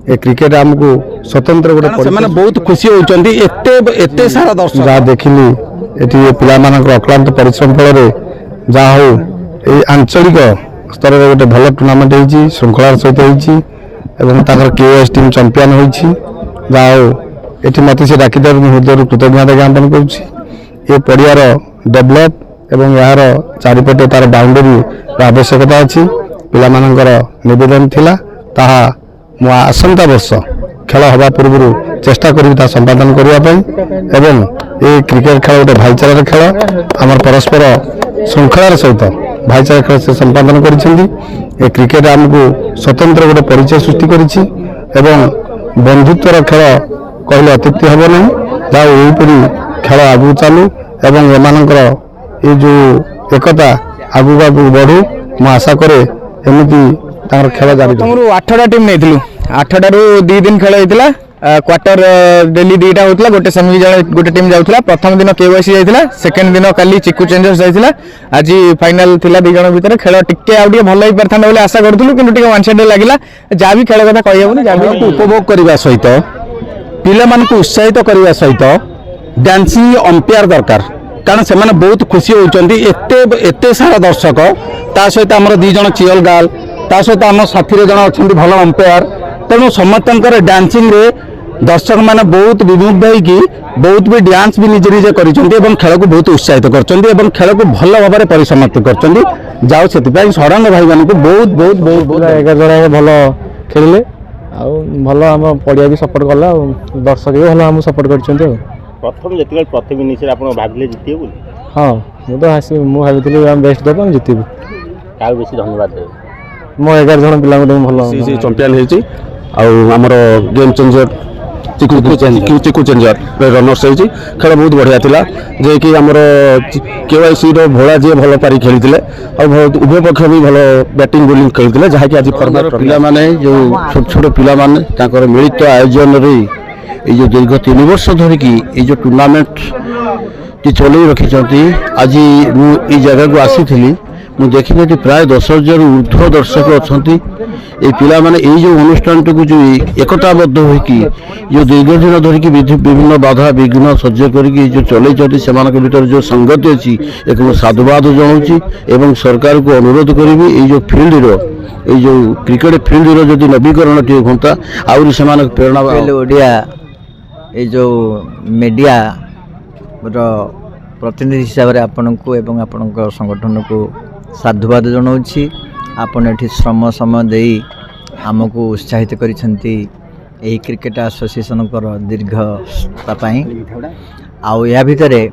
ए cricket आमको स्वतंत्र गोटे बहुत खुशी होती एते सारा दर्शक जहाँ देखिली ये पिलामानक अक्लांत परिश्रम फल जहाँ हो आंचलिक स्तर में गोटे भल टूर्णामेंट होती श्रृंखलार सहित होती केएस टीम चंपियन होती जहाँ हो ये मत से डाक हृदय कृतज्ञता ज्ञापन कर पड़ियार डेभलप एवं यार चारिपटे तार बाउंडरी आवश्यकता अच्छी पिलामानकर निवेदन थिला ताहा मु आसंता वर्ष खेल हवा पूर्व चेष्टा करी संपादन करने एवं ये क्रिकेट खेल गोटे भाईचार खेल आम परस्पर श्रृंखलार सहित भाईचार खेल से संपादन कर क्रिकेट आमको स्वतंत्र गोटे परिचय सृष्टि करिछि एवं बंधुत्वर खेल कहले अत्युक्ति हेब नहीं जाओ यहीपरी खेल आगू चालू एवं एमानकर ये जो एकता आगू आगू बढ़ू मु आशा करे एमती खेल जारी 8टा टीम नहीं 8टा रू 2 दिन खेल होता क्वार्टर डेली 2टा होता गोटे सेमी गोटे टीम जाऊला प्रथम दिन केवाईसी जाइए सेकेंड दिन काली चिकू चेंजर्स जाइए आज फाइनाल थिला 2 जन भितर खेल टिके आउ भल हो पारता बोले आशा करूँ कि वन साइड लगे जहाँ भी खेल कथा कहबनी जहाँ उपभोग करने सहित पिला उत्साहित करने सहित डांसिंग अंपायर दरकार कारण से बहुत खुशी होती एते सारा दर्शक ता सहित आम 2 जन चियल गाल ता सहित आम साथी जन अच्छा भल अंपायर तेणु समस्त डांसिंग रे दर्शक मैंने बहुत विमुग्ध होगी बहुत भी डांस भी निजे निजे कर खेल को बहुत उत्साहित कर खेल को भल भाव में परिसमाप्ति कर जाओ से सरंग भाई मान को बहुत बहुत बहुत बहुत 11 जन भल खेलिले भल आम पड़िया भी सपोर्ट कला दर्शक भी भल आम सपोर्ट कर प्रथम जितने प्रथम इनिंग्स आप भाविले जितने बोली हाँ मुझे भाई बेस्ट देव जितबू क्या बेसी धन्यवाद देव मो 11 जन पिला भल चंपियन होती आमर गेम चेंजर चिकू चेंजर रनर्स होती खेल बहुत बढ़िया था जे कि आमर केवाईसी भोला जी भल पारी खेली उभय पक्ष भी भल बैटिंग बोलिंग खेलते जहाँकि आज फर्माट पाने जो छोट छोट पिला मिलित आयोजन ये दीर्घ 3 वर्ष धरिकी ये जो टूर्नामेंट टी चल रखी आज मुझे जगह को आसी मुझे देखी प्राय 10,000 ऊर्ध्व दर्शक अच्छा ये पिला माने जो अनुष्ठान को जो एकताबद्ध होगी जो दीर्घ दिन धरिकी विभिन्न बाधा विघ्न सह्य करके जो चलई से भीतर जो संगति अच्छी एक साधुवाद जनाऊँगी एवं सरकार को अनुरोध करी जो फील्ड जो क्रिकेट फील्ड जदि नवीकरण टे होता आहरी से प्रेरणा ओडिया ये जो मीडिया प्रतिनिधि हिसाब से आपण को एवं आपण संगठन को साधुवाद जनाऊँगी आपण एठी श्रम समय दे आमको उत्साहित करिसेंती एही क्रिकेट एसोसिएशन दीर्घतापाई आउ या भितरे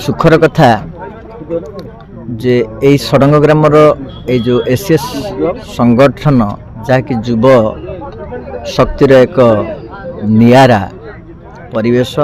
सुखर कथा जे एही सडंग ग्रामर ए जो एसएस संगठन जहाँकि युव शक्तिर एक नियारा परिवेश